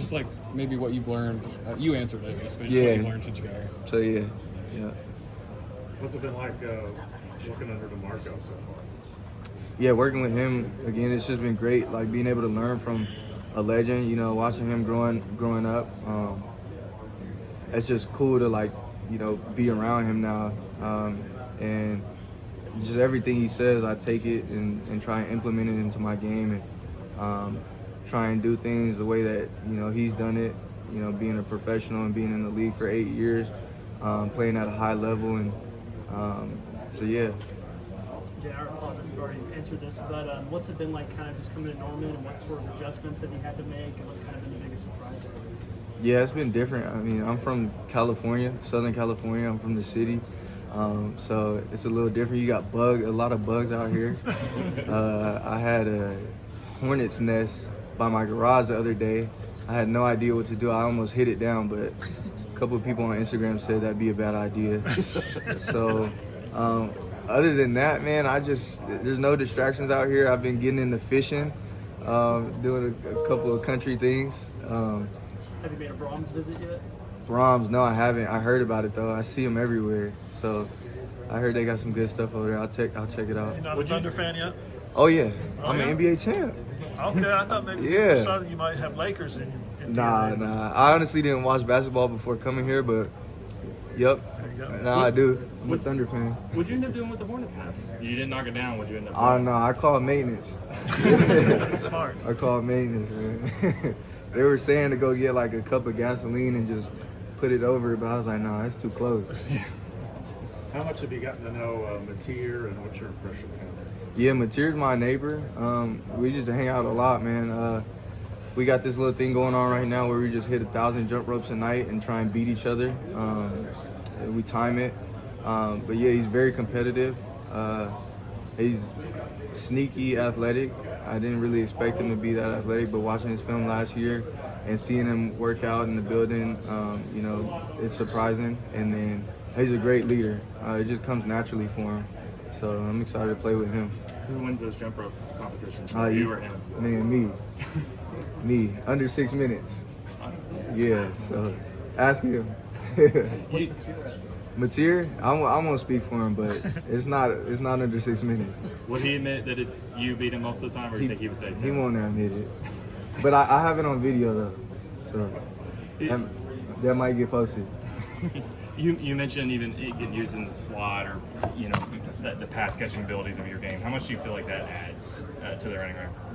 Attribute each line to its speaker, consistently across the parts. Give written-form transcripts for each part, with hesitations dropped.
Speaker 1: Just like maybe what you've learned. You answered it, but just what you've learned since you got here.
Speaker 2: So yeah.
Speaker 3: What's it been like working under DeMarco so far?
Speaker 2: Yeah, working with him again, it's just been great. Like being able to learn from a legend. You know, watching him growing up. It's just cool to be around him now, and just everything he says, I take it and try and implement it into my game, and try and do things the way that he's done it. Being a professional and being in the league for 8 years, playing at a high level, and so yeah.
Speaker 4: Yeah, I apologize if you've already answered this, but what's it been like kind of just coming to Norman, and what sort of adjustments have you had to make, and what's kind of been the biggest surprise?
Speaker 2: Yeah, it's been different. I mean, I'm from California, Southern California. I'm from the city, so it's a little different. You got a lot of bugs out here. I had a hornet's nest by my garage the other day. I had no idea what to do. I almost hit it down, but a couple of people on Instagram said that'd be a bad idea. So, other than that, man, there's no distractions out here. I've been getting into fishing, doing a couple of country things.
Speaker 4: Have you made a Brahms visit yet?
Speaker 2: Brahms, no, I haven't. I heard about it though. I see them everywhere. So I heard they got some good stuff over there. I'll check it out.
Speaker 5: You're not a Thunder fan yet?
Speaker 2: Oh yeah, I'm
Speaker 5: yeah?
Speaker 2: an NBA champ.
Speaker 5: Okay, I thought maybe
Speaker 2: Yeah.
Speaker 5: you saw that you might have Lakers in
Speaker 2: Nah. I honestly didn't watch basketball before coming here, but yep.
Speaker 5: There you go.
Speaker 2: Now I do. I'm a Thunder fan.
Speaker 1: What'd you end up doing with the Hornets Nest? You didn't knock it down. What'd you end up
Speaker 2: Oh
Speaker 1: doing?
Speaker 2: no, I call it maintenance.
Speaker 5: That's smart.
Speaker 2: I call it maintenance, man. They were saying to go get like a cup of gasoline and just put it over it, but I was like, nah, it's too close.
Speaker 3: How much have you gotten to know Mateer, and what's your impression of him?
Speaker 2: Yeah, Mateer's my neighbor. We just hang out a lot, man. We got this little thing going on right now where we just hit 1,000 jump ropes a night and try and beat each other. We time it. But yeah, he's very competitive. He's sneaky athletic. I didn't really expect him to be that athletic, but watching his film last year and seeing him work out in the building, it's surprising. And then he's a great leader. It just comes naturally for him. So I'm excited to play with him.
Speaker 1: Who wins those jump rope competitions?
Speaker 2: You
Speaker 1: You or him?
Speaker 2: Man, me. Under 6 minutes. Yeah, so ask him.
Speaker 4: What's Mateer at?
Speaker 2: Mateer, I won't speak for him, but it's not under 6 minutes.
Speaker 1: Would he admit that it's you beat him most of the time, or do you think he would say it's
Speaker 2: He
Speaker 1: him?
Speaker 2: won't admit it. But I have it on video though, so that might get posted.
Speaker 1: You mentioned even it getting used in the slot, or the pass catching abilities of your game. How much do you feel like that adds to the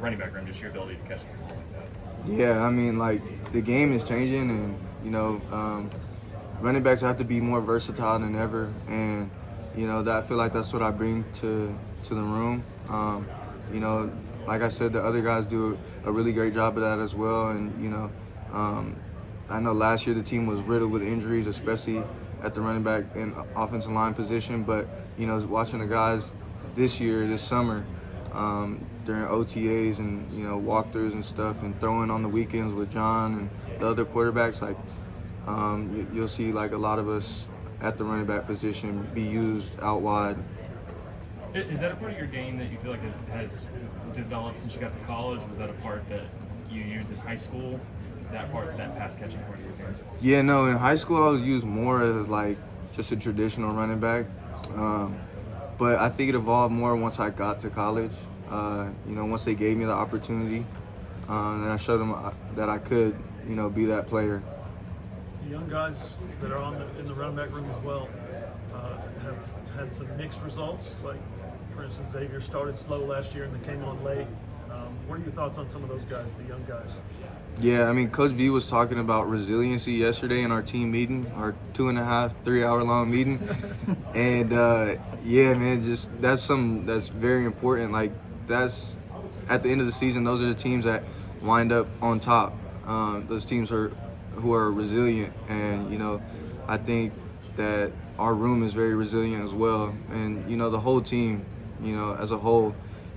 Speaker 1: running back room, just your ability to catch the ball like that?
Speaker 2: Yeah, I mean, like the game is changing, and running backs have to be more versatile than ever, and I feel like that's what I bring to the room. Like I said, the other guys do a really great job of that as well, and I know last year the team was riddled with injuries, especially at the running back and offensive line position. But watching the guys this summer, during OTAs and walkthroughs and stuff, and throwing on the weekends with John and the other quarterbacks, like you'll see like a lot of us at the running back position be used out wide.
Speaker 1: Is that a part of your game that you feel like has developed since you got to college? Was that a part that you used in high school? That pass catching part of your game?
Speaker 2: Yeah, no, in high school I was used more as like just a traditional running back. But I think it evolved more once I got to college. Once they gave me the opportunity, and I showed them that I could, be that player.
Speaker 5: The young guys that are in the running back room as well have had some mixed results. Like, for instance, Xavier started slow last year and then came on late. What are your thoughts on some of those guys, the young guys?
Speaker 2: Yeah, I mean, Coach V was talking about resiliency yesterday in our team meeting, our 2.5, 3 hour long meeting. And yeah, man, that's very important. Like, that's at the end of the season, those are the teams that wind up on top. Those teams who are resilient, and I think that our room is very resilient as well. And the whole team, as a whole,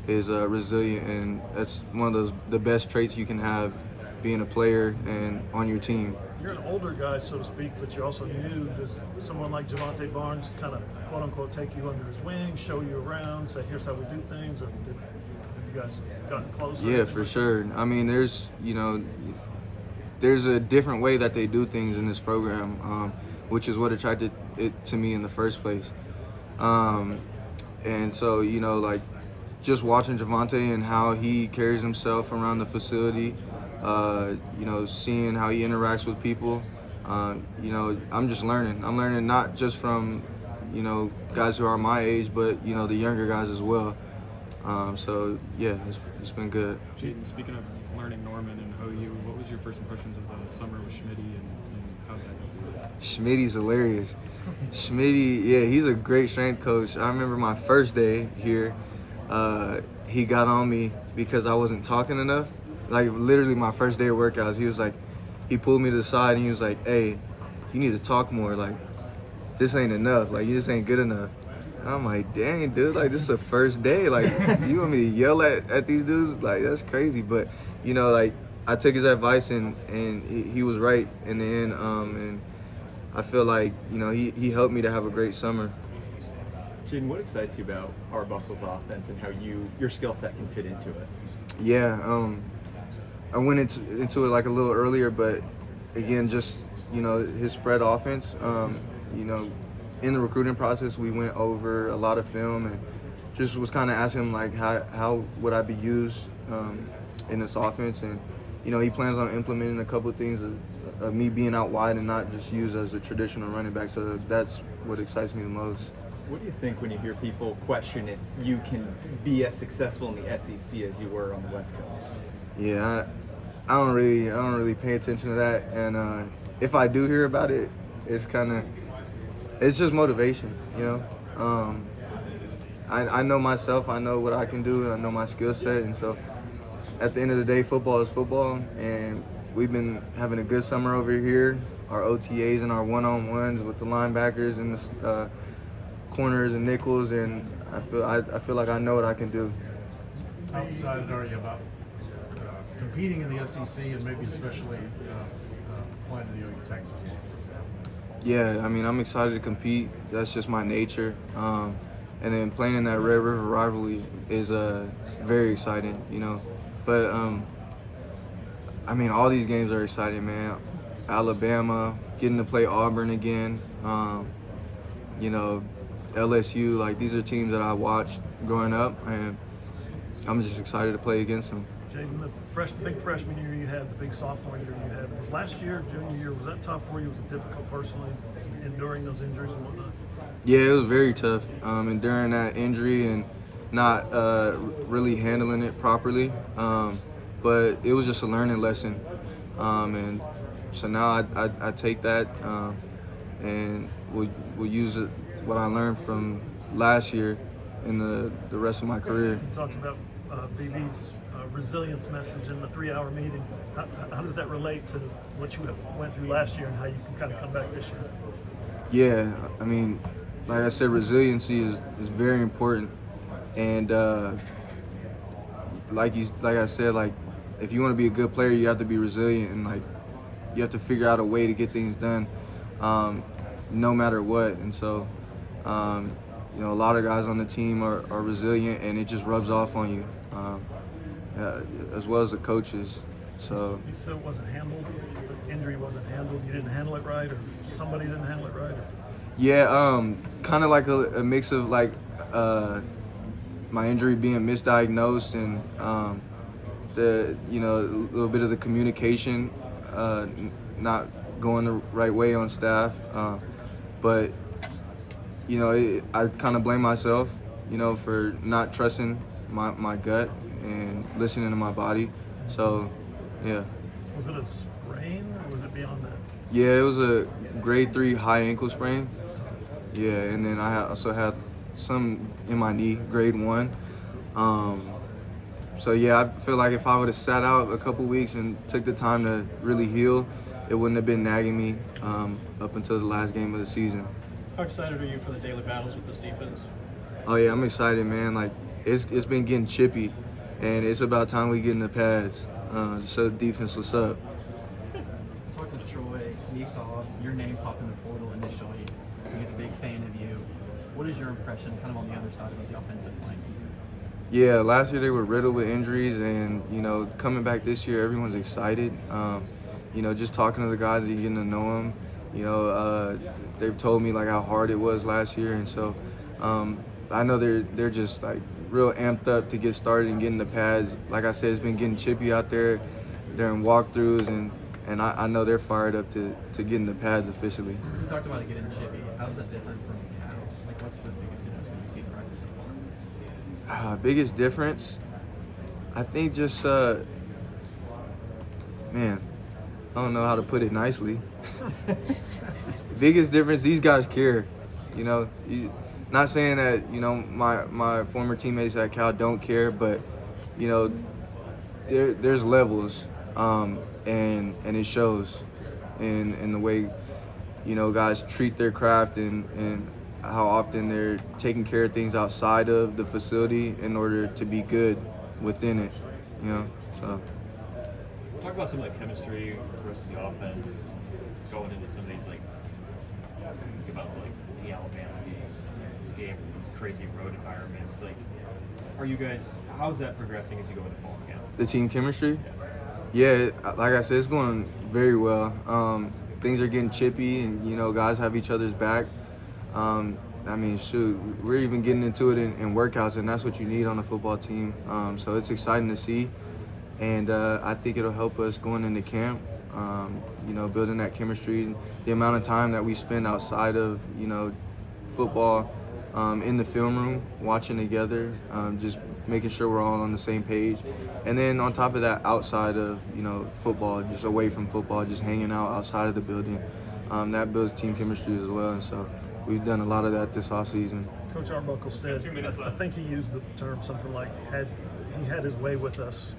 Speaker 2: is resilient, and that's one of the best traits you can have, being a player and on your team.
Speaker 5: You're an older guy, so to speak, but you're also new. Does someone like Javonte Barnes kind of, quote unquote, take you under his wing, show you around, say, here's how we do things? Or have you guys gotten closer?
Speaker 2: Yeah, for sure. I mean, there's, there's a different way that they do things in this program, which is what attracted it to me in the first place. And so, you know, like just watching Javonte and how he carries himself around the facility, you know, seeing how he interacts with people, you know, I'm just learning. I'm learning not just from, you know, guys who are my age, but, you know, the younger guys as well. So, yeah, it's been good.
Speaker 6: Jaydn, speaking of learning Norman and OU, what was your first impressions of the summer with Schmitty and how did that go?
Speaker 2: Schmitty's hilarious. Schmitty, yeah, he's a great strength coach. I remember my first day here, he got on me because I wasn't talking enough. Like, literally my first day of workouts, he was like, he pulled me to the side and he was like, hey, you need to talk more. Like, this ain't enough. Like, you just ain't good enough. And I'm like, dang, dude, like, this is the first day. Like, you want me to yell at these dudes? Like, that's crazy. But, you know, like, I took his advice and he was right in the end. And I feel like, you know, he helped me to have a great summer.
Speaker 7: Jaydn, what excites you about Arbuckle's offense and how your skill set can fit into it?
Speaker 2: Yeah, I went into it like a little earlier, but again, just, you know, his spread offense, you know, in the recruiting process, we went over a lot of film and just was kind of asking him, like, how would I be used in this offense? And, you know, he plans on implementing a couple of things of me being out wide and not just used as a traditional running back. So that's what excites me the most.
Speaker 7: What do you think when you hear people question if you can be as successful in the SEC as you were on the West Coast?
Speaker 2: Yeah, I don't really pay attention to that. And if I do hear about it, it's just motivation, you know. I know myself, I know what I can do, I know my skill set, and so at the end of the day, football is football, and we've been having a good summer over here. Our OTAs and our one-on-ones with the linebackers and the corners and nickels, and I feel like I know what I can do.
Speaker 3: How excited are you about competing in the SEC and maybe especially applying to the OU Texas game?
Speaker 2: Yeah, I mean, I'm excited to compete. That's just my nature. And then playing in that Red River rivalry is very exciting, you know. But, I mean, all these games are exciting, man. Alabama, getting to play Auburn again, you know, LSU, like, these are teams that I watched growing up, and I'm just excited to play against them.
Speaker 5: Jaydn, the big freshman year you had, the big sophomore year you had, was last year, junior year, was that tough for you? Was it difficult personally, enduring those injuries and whatnot?
Speaker 2: Yeah, it was very tough, enduring that injury and not really handling it properly. But it was just a learning lesson. And so now I take that and we'll use it, what I learned from last year in the rest of my career.
Speaker 5: You talked about BB's resilience message in the 3-hour meeting. How does that relate to what you went through last year and how you can kind of come back this year?
Speaker 2: Yeah, I mean, like I said, resiliency is very important. And like I said, like, if you want to be a good player, you have to be resilient, and like you have to figure out a way to get things done, no matter what. And so, you know, a lot of guys on the team are resilient, and it just rubs off on you, as well as the coaches. So
Speaker 5: You said it wasn't handled, the injury wasn't handled, you didn't handle it right, or somebody didn't handle it right? Or...
Speaker 2: yeah, kind of like a mix of like my injury being misdiagnosed and the, you know, a little bit of the communication not going the right way on staff, but you know, I kind of blame myself, you know, for not trusting my gut and listening to my body. So yeah.
Speaker 5: Was it a sprain or was it beyond that?
Speaker 2: Yeah, it was a grade 3 high ankle sprain. Yeah, and then I also had some in my knee, grade 1. So yeah, I feel like if I would have sat out a couple weeks and took the time to really heal, it wouldn't have been nagging me up until the last game of the season.
Speaker 4: How excited are you for the daily battles with this defense?
Speaker 2: Oh yeah, I'm excited, man. Like, it's been getting chippy, and it's about time we get in the pads. So the defense, what's up?
Speaker 8: Talking to Troy, he saw your name pop in the portal initially. He was a big fan of you. What is your impression kind of on the other side of the offensive line?
Speaker 2: Yeah, last year they were riddled with injuries, and you know, coming back this year, everyone's excited. you know, just talking to the guys and getting to know them, you know, they've told me like how hard it was last year, and so I know they're just like real amped up to get started and getting the pads. Like I said, it's been getting chippy out there during walkthroughs, and I know they're fired up to get in the pads officially.
Speaker 8: You talked about it getting chippy. How is that different from Cal? Like, what's the biggest difference when you see the practice so far?
Speaker 2: Biggest difference, I think just, man, I don't know how to put it nicely. Biggest difference, these guys care. You know, not saying that, you know, my former teammates at Cal don't care, but, you know, there's levels, and it shows in the way, you know, guys treat their craft and how often they're taking care of things outside of the facility in order to be good within it, you know, so.
Speaker 6: Talk about some of the chemistry versus the offense going into some of these, like, think about like the Alabama game, the Texas game, these crazy road environments. Like, are you guys? How's that progressing as you go into fall camp?
Speaker 2: The team chemistry? Yeah, like I said, it's going very well. Things are getting chippy, and you know, guys have each other's back. I mean, shoot, we're even getting into it in workouts, and that's what you need on a football team. So it's exciting to see, and I think it'll help us going into camp. You know, building that chemistry, the amount of time that we spend outside of, you know, football, in the film room, watching together, just making sure we're all on the same page. And then on top of that, outside of, you know, football, just away from football, just hanging out outside of the building, that builds team chemistry as well. And so we've done a lot of that this offseason.
Speaker 5: Coach Arbuckle said, I think he used the term something like he had his way with us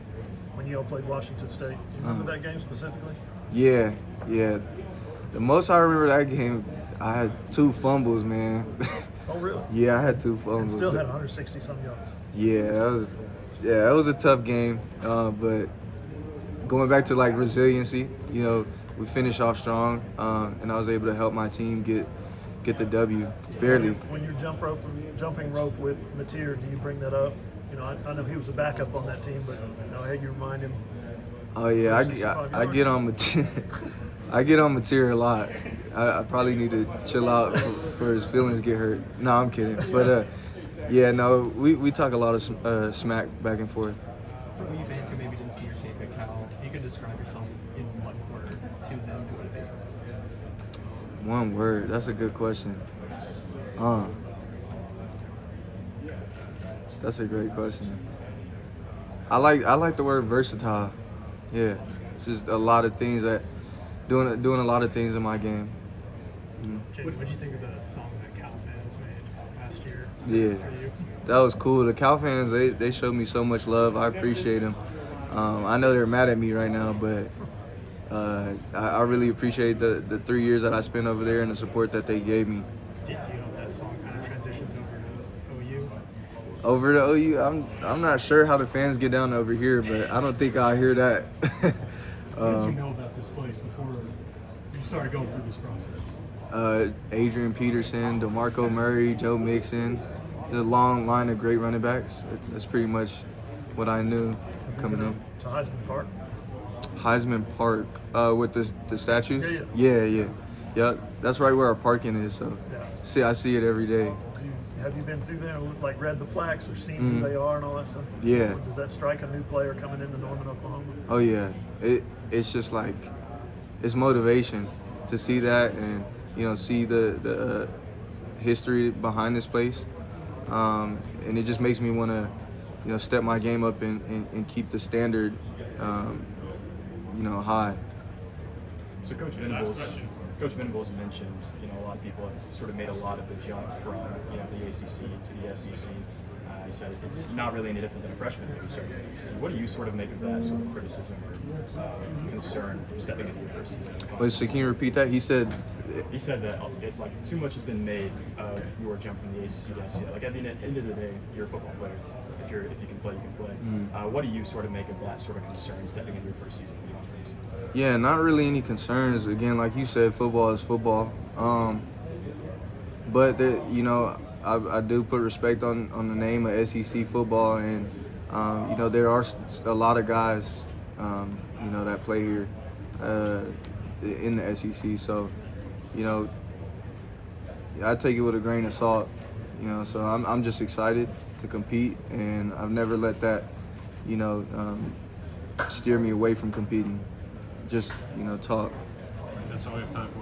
Speaker 5: when you all played Washington State. Do you remember that game specifically?
Speaker 2: Yeah. The most I remember that game, I had 2 fumbles, man.
Speaker 5: Oh, really?
Speaker 2: Yeah, I had 2 fumbles.
Speaker 5: And still had 160-some yards.
Speaker 2: Yeah, that was a tough game. But going back to like resiliency, you know, we finished off strong, and I was able to help my team get the W, barely.
Speaker 5: When you're jumping rope with Mateer, do you bring that up? You know, I know he was a backup on that team, but you know, hey, you remind him.
Speaker 2: Oh yeah, I get on Mateer. I get on Mateer a lot. I probably need to chill out for his feelings get hurt. No, I'm kidding. But yeah, no, we talk a lot of smack back and forth.
Speaker 8: For you fans who maybe didn't see your tape at Cal, if you could describe yourself in one word to them, what would it be?
Speaker 2: One word. That's a good question. That's a great question. I like the word versatile. Yeah, it's just a lot of things that doing a lot of things in my game.
Speaker 4: What did you think of the song that Cal fans made last year?
Speaker 2: Yeah,
Speaker 4: For you?
Speaker 2: that was cool. The Cal fans, they showed me so much love. I appreciate them. I know they're mad at me right now, but I really appreciate the 3 years that I spent over there and the support that they gave me.
Speaker 4: Do you hope that song kind of transitions over to OU?
Speaker 2: Over to OU, I'm not sure how the fans get down over here, but I don't think I'll hear that.
Speaker 9: What did you know about this place before you started going through this process?
Speaker 2: Adrian Peterson, DeMarco Murray, Joe Mixon, the long line of great running backs. That's pretty much what I knew coming in.
Speaker 5: To Heisman Park.
Speaker 2: Heisman Park, with the statues?
Speaker 5: Yeah.
Speaker 2: Yep, that's right where our parking is. So,
Speaker 5: Yeah.
Speaker 2: I see it every day.
Speaker 5: Have you been through there and like read the plaques or seen who they are and all that stuff?
Speaker 2: Yeah.
Speaker 5: Does that strike a new player coming into Norman, Oklahoma?
Speaker 2: Oh yeah, it's just like it's motivation to see that and you know see the history behind this place, and it just makes me want to you know step my game up and keep the standard you know high.
Speaker 1: So Coach Venables mentioned, you know, a lot of people have sort of made a lot of the jump from, you know, the ACC to the SEC. He said it's not really any different than a freshman maybe starting in the ACC. What do you sort of make of that sort of criticism or concern stepping into your first season?
Speaker 2: Wait, so can you repeat that? He said
Speaker 1: that like too much has been made of your jump from the ACC to SEC. Like at the end of the day, you're a football player. If you can play, you can play. What do you sort of make of that sort of concern stepping into your first season of the offense?
Speaker 2: Yeah, not really any concerns. Again, like you said, football is football. But you know, I do put respect on the name of SEC football, and you know there are a lot of guys you know that play here. in the SEC. So, you know, I take it with a grain of salt. You know, so I'm just excited to compete, and I've never let that, you know, steer me away from competing. Just, you know, talk.
Speaker 3: That's all we have time for.